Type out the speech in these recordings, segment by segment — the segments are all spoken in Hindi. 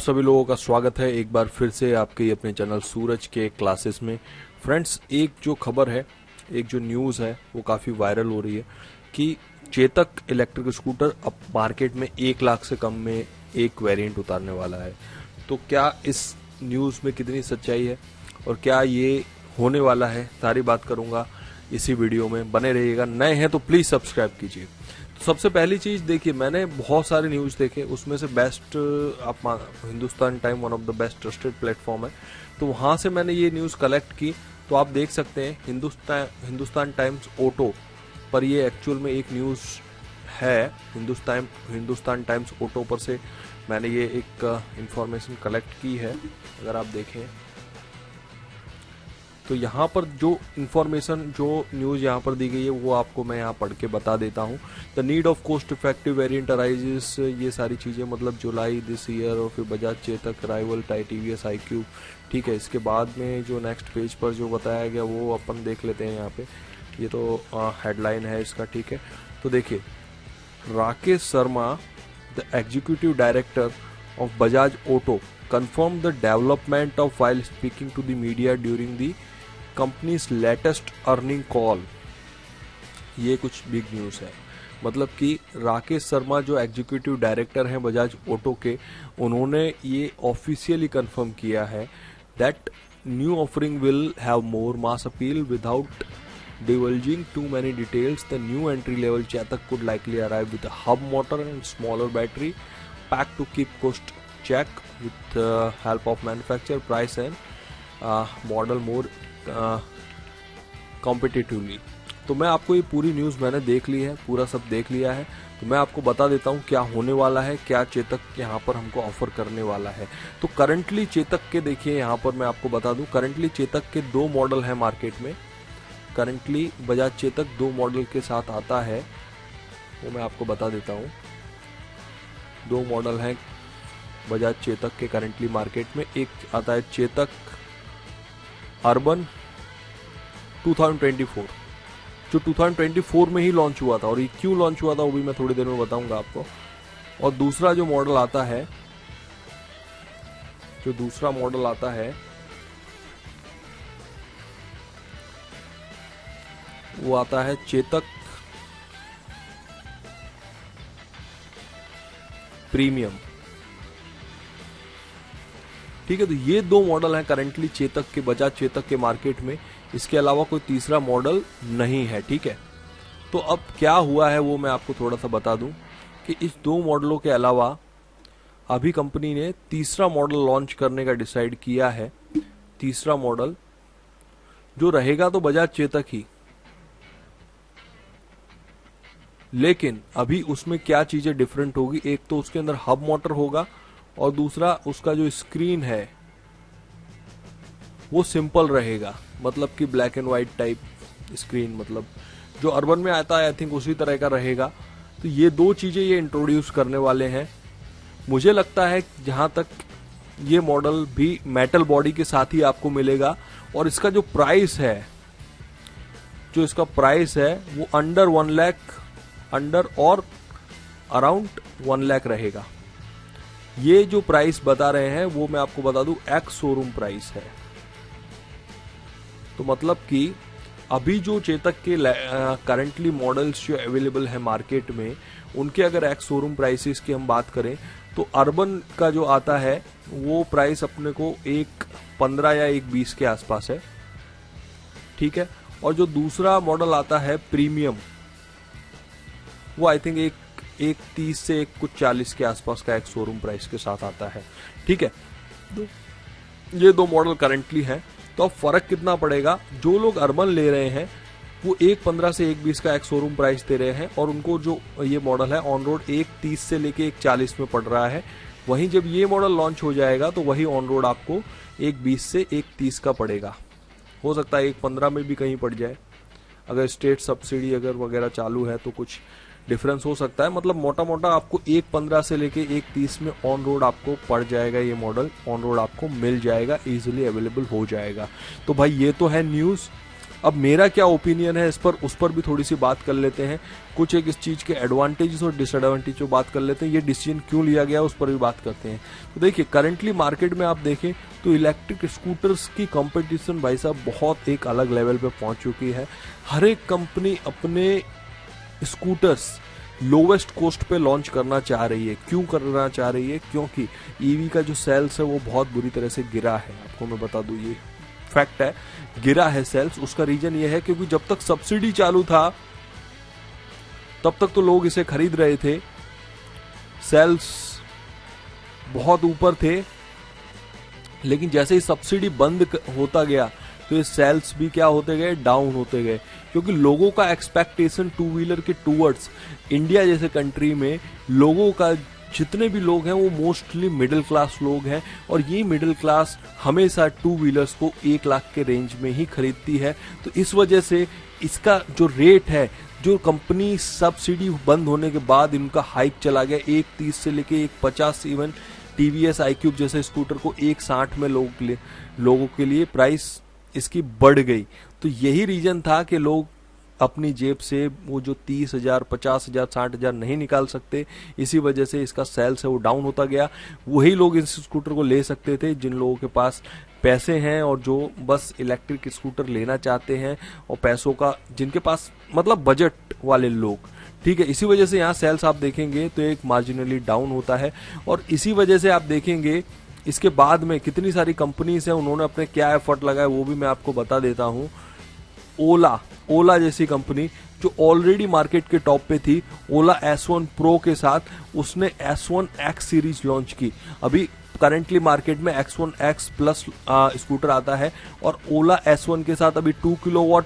सभी लोगों का स्वागत है एक बार फिर से आपके अपने चैनल सूरज के क्लासेस में। फ्रेंड्स, एक जो खबर है, एक जो न्यूज़ है वो काफ़ी वायरल हो रही है कि चेतक इलेक्ट्रिक स्कूटर अब मार्केट में 1 लाख से कम में एक वेरिएंट उतारने वाला है। तो क्या इस न्यूज़ में कितनी सच्चाई है और क्या ये होने वाला है, सारी बात करूँगा इसी वीडियो में। बने रहिएगा, नए हैं तो प्लीज़ सब्सक्राइब कीजिए। तो सबसे पहली चीज़ देखिए, मैंने बहुत सारे न्यूज़ देखे, उसमें से बेस्ट आप Hindustan time one of the best trusted platform है, तो वहाँ से मैंने ये न्यूज़ कलेक्ट की। तो आप देख सकते हैं हिंदुस्तान टाइम्स ऑटो पर ये एक्चुअल में एक न्यूज़ है। हिंदुस्तान टाइम्स ऑटो पर से मैंने ये एक इंफॉर्मेशन कलेक्ट की है। अगर आप देखें तो यहाँ पर जो इन्फॉर्मेशन, जो न्यूज़ यहाँ पर दी गई है वो आपको मैं यहाँ पढ़ के बता देता हूँ। The need of cost effective variant arises, ये सारी चीज़ें मतलब जुलाई दिस ईयर, और फिर Bajaj Chetak rival TVS iQube। ठीक है, इसके बाद में जो नेक्स्ट पेज पर जो बताया गया वो अपन देख लेते हैं। यहाँ पे ये तो हेडलाइन है इसका। ठीक है, तो देखिए, Rakesh Sharma the executive director of Bajaj auto confirmed the development of while speaking to the media during the company's latest earning call। ये कुछ बिग न्यूज़ है। मतलब कि राकेश शर्मा जो एग्जीक्यूटिव डायरेक्टर हैं बजाज ऑटो के, उन्होंने ये ऑफिशियली कंफर्म किया है that new offering will have more mass appeal without divulging too many details. The new entry level Chetak could likely arrive with a hub motor and smaller battery pack to keep cost check with help of manufacturer price and model more competitively। तो मैं आपको ये पूरी न्यूज़ मैंने देख ली है, पूरा सब देख लिया है। तो मैं आपको बता देता हूँ क्या होने वाला है, क्या चेतक यहाँ पर हमको ऑफर करने वाला है। तो करंटली चेतक के देखिए, यहाँ पर मैं आपको बता दूँ, करंटली चेतक के 2 मॉडल हैं मार्केट में। करंटली बजाज चेतक 2 मॉडल के साथ आता है, वो मैं आपको बता देता हूँ। 2 मॉडल हैं बजाज चेतक के करंटली मार्केट में। एक आता है चेतक अर्बन 2024, जो 2024 में ही लॉन्च हुआ था, और ये क्यों लॉन्च हुआ था वो भी मैं थोड़ी देर में बताऊंगा आपको। और दूसरा जो मॉडल आता है, वो आता है चेतक प्रीमियम। ठीक है, तो ये 2 मॉडल हैं करंटली चेतक के, बजाज चेतक के मार्केट में। इसके अलावा कोई तीसरा मॉडल नहीं है। ठीक है, तो अब क्या हुआ है वो मैं आपको थोड़ा सा बता दूं कि इस 2 मॉडलों के अलावा अभी कंपनी ने तीसरा मॉडल लॉन्च करने का डिसाइड किया है। तीसरा मॉडल जो रहेगा तो बजाज चेतक ही, लेकिन अभी उसमें क्या चीजें डिफरेंट होगी। एक तो उसके अंदर हब मोटर होगा, और दूसरा उसका जो स्क्रीन है वो सिंपल रहेगा, मतलब कि black and white type screen, मतलब जो अर्बन में आता है आई थिंक उसी तरह का रहेगा। तो ये 2 चीजें ये इंट्रोड्यूस करने वाले हैं। मुझे लगता है जहां तक ये मॉडल भी मेटल बॉडी के साथ ही आपको मिलेगा, और इसका जो प्राइस है, वो अंडर 1 लाख, अंडर और अराउंड 1 लाख रहेगा। ये जो प्राइस बता रहे हैं वो मैं आपको बता दूं एक्स शोरूम प्राइस है। तो मतलब कि अभी जो चेतक के करंटली मॉडल्स जो अवेलेबल है मार्केट में, उनके अगर एक्स शोरूम प्राइसेस की हम बात करें तो अर्बन का जो आता है वो प्राइस अपने को 1.15 या 1.20 के आसपास है। ठीक है, और जो दूसरा मॉडल आता है प्रीमियम, वो आई थिंक 1.30 से 1.40 के आसपास का एक शोरूम प्राइस के साथ आता है। ठीक है, तो ये 2 मॉडल करंटली हैं। तो अब फर्क कितना पड़ेगा, जो लोग अर्बन ले रहे हैं वो 1.15 से 1.20 का एक शोरूम प्राइस दे रहे हैं, और उनको जो ये मॉडल है ऑन रोड 1.30 से लेके 1.40 में पड़ रहा है। वहीं जब ये मॉडल लॉन्च हो जाएगा तो वही ऑन रोड आपको 1.20 से 1.30 का पड़ेगा। हो सकता है 1.15 में भी कहीं पड़ जाए, अगर स्टेट सब्सिडी अगर वगैरह चालू है तो कुछ डिफरेंस हो सकता है। मतलब मोटा मोटा आपको 1.15 से लेके 1.30 में ऑन रोड आपको पड़ जाएगा, ये मॉडल ऑन रोड आपको मिल जाएगा, इजीली अवेलेबल हो जाएगा। तो भाई ये तो है न्यूज़। अब मेरा क्या ओपिनियन है इस पर, उस पर भी थोड़ी सी बात कर लेते हैं। कुछ एक इस चीज़ के एडवांटेजेस और डिसएडवांटेज पर बात कर लेते हैं। ये डिसीजन क्यों लिया गया उस पर भी बात करते हैं। तो देखिए करंटली मार्केट में आप देखें तो इलेक्ट्रिक स्कूटर्स की कंपटीशन भाई साहब बहुत एक अलग लेवल पे पहुंच चुकी है। हर एक कंपनी अपने स्कूटर्स लोवेस्ट कॉस्ट पे लॉन्च करना चाह रही है। क्यों करना चाह रही है? क्योंकि ईवी का जो सेल्स है वो बहुत बुरी तरह से गिरा है। आपको मैं बता दूं ये फैक्ट है, गिरा है सेल्स। उसका रीजन ये है क्योंकि जब तक सब्सिडी चालू था तब तक तो लोग इसे खरीद रहे थे, सेल्स बहुत ऊपर थे, लेकिन जैसे ही सब्सिडी बंद होता गया तो ये सेल्स भी क्या होते गए, डाउन होते गए। क्योंकि लोगों का एक्सपेक्टेशन टू व्हीलर के टूवर्ड्स इंडिया जैसे कंट्री में लोगों का, जितने भी लोग हैं वो मोस्टली मिडिल क्लास लोग हैं, और ये मिडिल क्लास हमेशा टू व्हीलर्स को 1 लाख के रेंज में ही खरीदती है। तो इस वजह से इसका जो रेट है, जो कंपनी सब्सिडी बंद होने के बाद इनका हाइक चला गया 1.30 से लेके 1.50, इवन टीवीएस iQube जैसे स्कूटर को 1.60 में लोगों के लिए प्राइस इसकी बढ़ गई। तो यही रीजन था कि लोग अपनी जेब से वो जो 30,000, 50,000, 60,000 नहीं निकाल सकते, इसी वजह से इसका सेल्स है वो डाउन होता गया। वही लोग इस स्कूटर को ले सकते थे जिन लोगों के पास पैसे हैं और जो बस इलेक्ट्रिक स्कूटर लेना चाहते हैं, और पैसों का जिनके पास मतलब बजट वाले लोग, ठीक है। इसी वजह से यहाँ सेल्स आप देखेंगे तो एक मार्जिनली डाउन होता है। और इसी वजह से आप देखेंगे इसके बाद में कितनी सारी कंपनीज हैं, उन्होंने अपने क्या एफर्ट लगाए वो भी मैं आपको बता देता हूँ। ओला जैसी कंपनी जो ऑलरेडी मार्केट के टॉप पे थी, ओला S1 प्रो के साथ उसने S1 X सीरीज लॉन्च की। अभी करंटली मार्केट में X1 X प्लस स्कूटर आता है, और ओला S1 के साथ अभी 2 किलोवाट,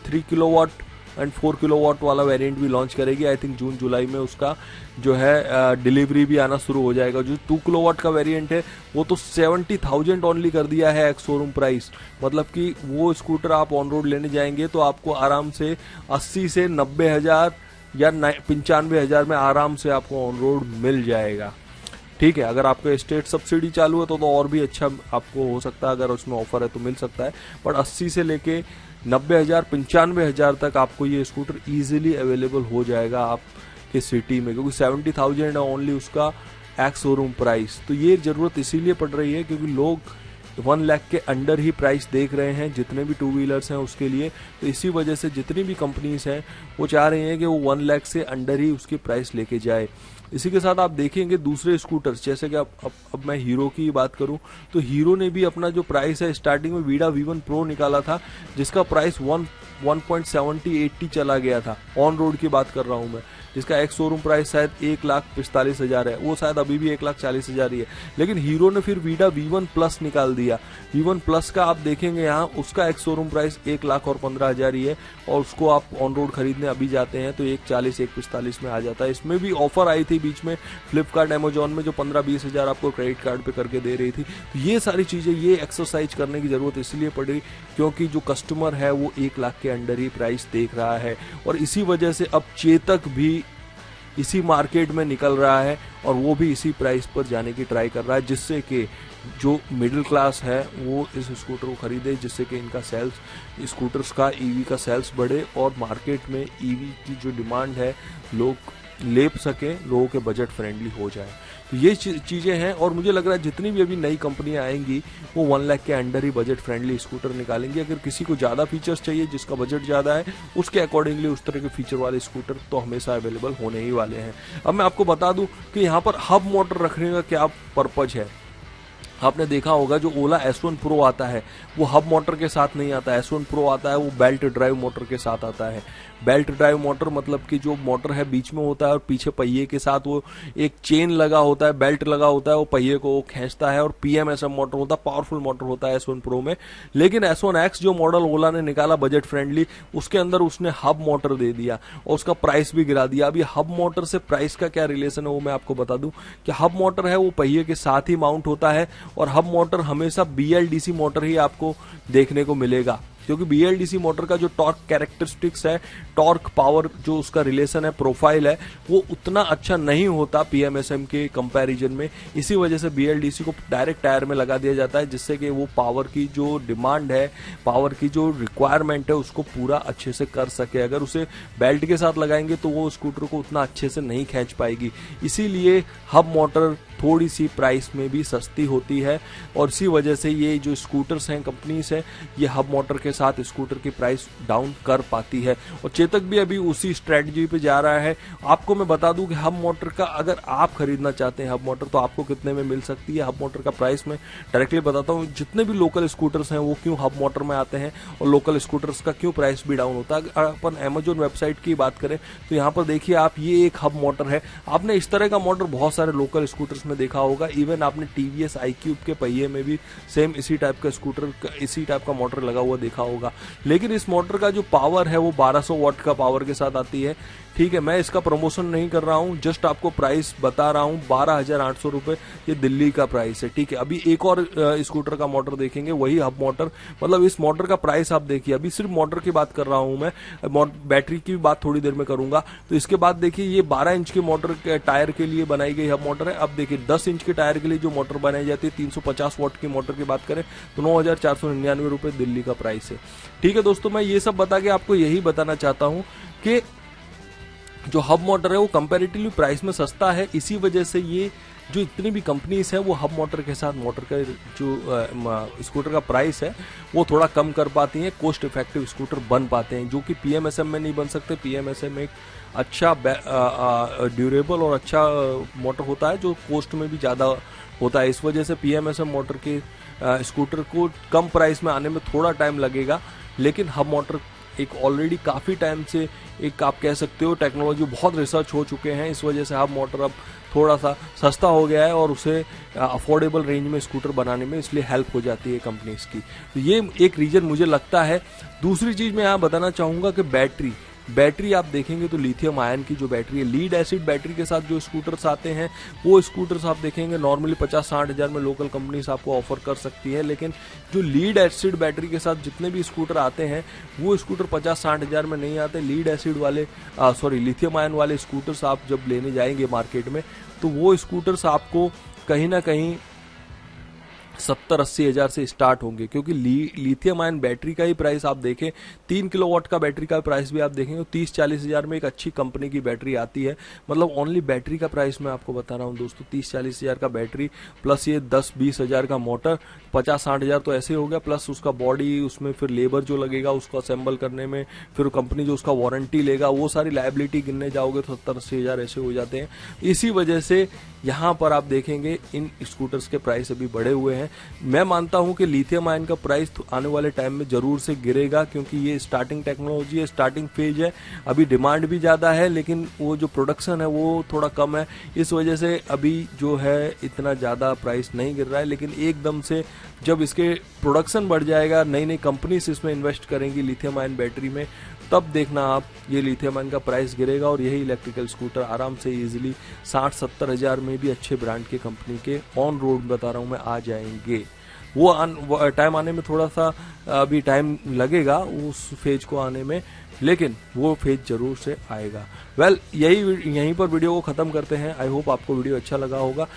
3 किलोवाट एंड 4 किलोवाट वाला वेरिएंट भी लॉन्च करेगी। आई थिंक जून जुलाई में उसका जो है डिलीवरी भी आना शुरू हो जाएगा। जो 2 किलोवाट का वेरिएंट है वो तो 70,000 ओनली कर दिया है एक्स शोरूम प्राइस। मतलब कि वो स्कूटर आप ऑन रोड लेने जाएंगे तो आपको आराम से 80 से 90,000 या 95,000 में आराम से आपको ऑन रोड मिल जाएगा। ठीक है, अगर आपका स्टेट सब्सिडी चालू है तो और भी अच्छा आपको हो सकता है, अगर उसमें ऑफर है तो मिल सकता है। बट 80 से लेके 90,000, 95,000 तक आपको ये स्कूटर इजीली अवेलेबल हो जाएगा आपके सिटी में, क्योंकि 70,000 है ओनली उसका एक्स शोरूम प्राइस। तो ये जरूरत इसीलिए पड़ रही है क्योंकि लोग 1 लाख के अंडर ही प्राइस देख रहे हैं जितने भी टू व्हीलर्स हैं उसके लिए। तो इसी वजह से जितनी भी कंपनीज हैं वो चाह रही हैं कि वो 1 लाख से अंडर ही उसकी प्राइस लेके जाए। इसी के साथ आप देखेंगे दूसरे स्कूटर्स, जैसे कि अब मैं हीरो की बात करूं तो हीरो ने भी अपना जो प्राइस है स्टार्टिंग में वीडा V1 प्रो निकाला था जिसका प्राइस 1.70-80 चला गया था। ऑन रोड की बात कर रहा हूं मैं, जिसका एक्स शोरूम प्राइस शायद 1,45,000 है, वो शायद अभी भी 1,40,000 ही है। लेकिन हीरो ने फिर वीडा V1 प्लस निकाल दिया। V1 प्लस का आप देखेंगे यहाँ उसका एक्स शोरूम प्राइस 1,15,000 ही है, और उसको आप ऑन रोड खरीदने अभी जाते हैं तो 1,40-1,45 में आ जाता है। इसमें भी ऑफर आई थी बीच में फ्लिपकार्ट अमेजॉन में जो 15-20 हजार आपको क्रेडिट कार्ड पे करके दे रही थी। तो ये सारी चीजें, ये एक्सरसाइज करने की जरूरत इसलिए पड़ी क्योंकि जो कस्टमर है वो 1 लाख के अंडर ही प्राइस देख रहा है, और इसी वजह से अब चेतक भी इसी मार्केट में निकल रहा है और वो भी इसी प्राइस पर जाने की ट्राई कर रहा है, जिससे कि जो मिडिल क्लास है वो इस स्कूटर को खरीदे, जिससे कि इनका सेल्स, स्कूटर्स का, ईवी का सेल्स बढ़े और मार्केट में ईवी की जो डिमांड है लोग ले सके, लोगों के बजट फ्रेंडली हो जाए। तो ये चीज़ें हैं, और मुझे लग रहा है जितनी भी अभी नई कंपनियां आएंगी वो 1 लाख के अंडर ही बजट फ्रेंडली स्कूटर निकालेंगे। अगर किसी को ज़्यादा फीचर्स चाहिए, जिसका बजट ज़्यादा है, उसके अकॉर्डिंगली उस तरह के फीचर वाले स्कूटर तो हमेशा अवेलेबल होने ही वाले हैं। अब मैं आपको बता दूं कि यहाँ पर हब मोटर रखने का क्या पर्पज है। आपने देखा होगा जो ओला S1 प्रो आता है वो हब मोटर के साथ नहीं आता है। S1 प्रो आता है वो बेल्ट ड्राइव मोटर के साथ आता है। बेल्ट ड्राइव मोटर मतलब कि जो मोटर है बीच में होता है और पीछे पहिए के साथ वो एक चेन लगा होता है, बेल्ट लगा होता है, वो पहिए को वो खींचता है, और PMSM मोटर होता है, पावरफुल मोटर होता है S1 प्रो में। लेकिन S1 X जो मॉडल ओला ने निकाला बजट फ्रेंडली, उसके अंदर उसने हब मोटर दे दिया और उसका प्राइस भी गिरा दिया। अभी हब मोटर से प्राइस का क्या रिलेशन है वो मैं आपको बता दूं कि हब मोटर है वो पहिए के साथ ही माउंट होता है, और हब मोटर हमेशा BLDC मोटर ही आपको देखने को मिलेगा। क्योंकि BLDC मोटर का जो टॉर्क कैरेक्टरिस्टिक्स है, टॉर्क पावर जो उसका रिलेशन है, प्रोफाइल है, वो उतना अच्छा नहीं होता PMSM के कंपैरिजन में। इसी वजह से BLDC को डायरेक्ट टायर में लगा दिया जाता है, जिससे कि वो पावर की जो डिमांड है, पावर की जो रिक्वायरमेंट है, उसको पूरा अच्छे से कर सके। अगर उसे बेल्ट के साथ लगाएंगे तो वो स्कूटर को उतना अच्छे से नहीं खींच पाएगी। इसीलिए हब मोटर थोड़ी सी प्राइस में भी सस्ती होती है, और इसी वजह से ये जो स्कूटर्स हैं, कंपनीज हैं, ये हब मोटर के साथ स्कूटर की प्राइस डाउन कर पाती है। और चेतक भी अभी उसी स्ट्रेटजी पे जा रहा है। आपको मैं बता दूं कि हब मोटर का अगर आप खरीदना चाहते हैं हब मोटर, तो आपको कितने में मिल सकती है। हब मोटर का प्राइस मैं डायरेक्टली बताता हूँ। जितने भी लोकल स्कूटर्स हैं वो क्यों हब मोटर में आते हैं, और लोकल स्कूटर्स का क्यों प्राइस भी डाउन होता है। अगर अपन अमेजोन वेबसाइट की बात करें तो यहाँ पर देखिए आप, ये एक हब मोटर है। आपने इस तरह का मोटर बहुत सारे लोकल स्कूटर्स में देखा होगा। इवन आपने TVS iQube के पहिए में भी सेम इसी टाइप का स्कूटर, इसी टाइप का मोटर लगा हुआ देखा होगा। लेकिन इस मोटर का जो पावर है वो 1200 वॉट का पावर के साथ आती है। ठीक है, मैं इसका प्रमोशन नहीं कर रहा हूं, जस्ट आपको प्राइस बता रहा हूं। 12,800 रुपए ये दिल्ली का प्राइस है। ठीक है, अभी एक और स्कूटर का मोटर देखेंगे, वही हब मोटर। मतलब इस मोटर का प्राइस आप देखिए, अभी सिर्फ मोटर की बात कर रहा हूं मैं, बैटरी की बात थोड़ी देर में करूंगा। तो इसके बाद देखिए, ये 12 इंच के मोटर के टायर के लिए बनाई गई हब मोटर है। अब देखिए 10 इंच के टायर के लिए जो मोटर बनाई जाती है, 350 वॉट की मोटर की बात करें तो 9,499 रुपए दिल्ली का प्राइस है। ठीक है दोस्तों, मैं ये सब बता के आपको यही बताना चाहता हूं कि जो हब मोटर है वो कंपैरेटिवली प्राइस में सस्ता है। इसी वजह से ये जो इतनी भी कंपनीज है वो हब मोटर के साथ मोटर का जो स्कूटर का प्राइस है वो थोड़ा कम कर पाती हैं, कोस्ट इफेक्टिव स्कूटर बन पाते हैं, जो कि PMSM में नहीं बन सकते। PMSM एक अच्छा ड्यूरेबल और अच्छा मोटर होता है जो कोस्ट में भी ज़्यादा होता है। इस वजह से PMSM मोटर के स्कूटर को कम प्राइस में आने में थोड़ा टाइम लगेगा। लेकिन हब मोटर एक ऑलरेडी काफ़ी टाइम से एक आप कह सकते हो टेक्नोलॉजी, बहुत रिसर्च हो चुके हैं। इस वजह से हब मोटर अब थोड़ा सा सस्ता हो गया है और उसे अफोर्डेबल रेंज में स्कूटर बनाने में इसलिए हेल्प हो जाती है कंपनीज की। तो ये एक रीजन मुझे लगता है। दूसरी चीज़ मैं यहाँ बताना चाहूँगा कि बैटरी आप देखेंगे तो लिथियम आयन की जो बैटरी है, लीड एसिड बैटरी के साथ जो स्कूटर्स आते हैं, वो स्कूटर्स आप देखेंगे नॉर्मली 50-60 हज़ार में लोकल कंपनीज आपको ऑफर कर सकती है। लेकिन जो लीड एसिड बैटरी के साथ जितने भी स्कूटर आते हैं वो स्कूटर 50-60 हज़ार में नहीं आते। लीड एसिड वाले लिथियम आयन वाले स्कूटर्स आप जब लेने जाएंगे मार्केट में, तो वो स्कूटर्स आपको कहीं ना कहीं 70-80 हज़ार से स्टार्ट होंगे। क्योंकि लिथियम आयन बैटरी का ही प्राइस आप देखें, 3 किलोवाट का बैटरी का प्राइस भी आप देखेंगे 30-40 हज़ार में एक अच्छी कंपनी की बैटरी आती है। मतलब ओनली बैटरी का प्राइस मैं आपको बता रहा हूं दोस्तों, 30-40 हज़ार का बैटरी प्लस ये 10-20 हज़ार का मोटर, 50-60 हज़ार तो ऐसे हो गया, प्लस उसका बॉडी, उसमें फिर लेबर जो लगेगा उसको असेंबल करने में, फिर कंपनी जो उसका वारंटी लेगा, वो सारी लायबिलिटी गिनने जाओगे तो 70-80 हज़ार ऐसे हो जाते हैं। इसी वजह से यहाँ पर आप देखेंगे इन स्कूटर्स के प्राइस अभी बढ़े हुए हैं। मैं मानता हूं कि लिथियम आयन का प्राइस आने वाले टाइम में जरूर से गिरेगा, क्योंकि ये स्टार्टिंग टेक्नोलॉजी है, स्टार्टिंग फेज है, अभी डिमांड भी ज़्यादा है लेकिन वो जो प्रोडक्शन है वो थोड़ा कम है। इस वजह से अभी जो है इतना ज़्यादा प्राइस नहीं गिर रहा है। लेकिन एकदम से जब इसके प्रोडक्शन बढ़ जाएगा, नई नई कंपनीज इसमें इन्वेस्ट करेंगी लिथियम आयन बैटरी में, तब देखना आप ये लिथियम आयन का प्राइस गिरेगा और यही इलेक्ट्रिकल स्कूटर आराम से इजीली 60-70 हज़ार में भी अच्छे ब्रांड के कंपनी के ऑन रोड बता रहा हूँ मैं आ जाएंगे। वो टाइम आने में थोड़ा सा अभी टाइम लगेगा उस फेज को आने में, लेकिन वो फेज जरूर से आएगा। यहीं पर वीडियो को खत्म करते हैं। आई होप आपको वीडियो अच्छा लगा होगा।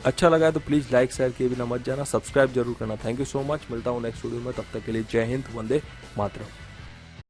अच्छा लगा है तो प्लीज लाइक शेयर किए बिना मत जाना, सब्सक्राइब जरूर करना। थैंक यू सो मच, मिलता हूँ नेक्स्ट वीडियो में, तब तक के लिए जय हिंद, वंदे मातरम।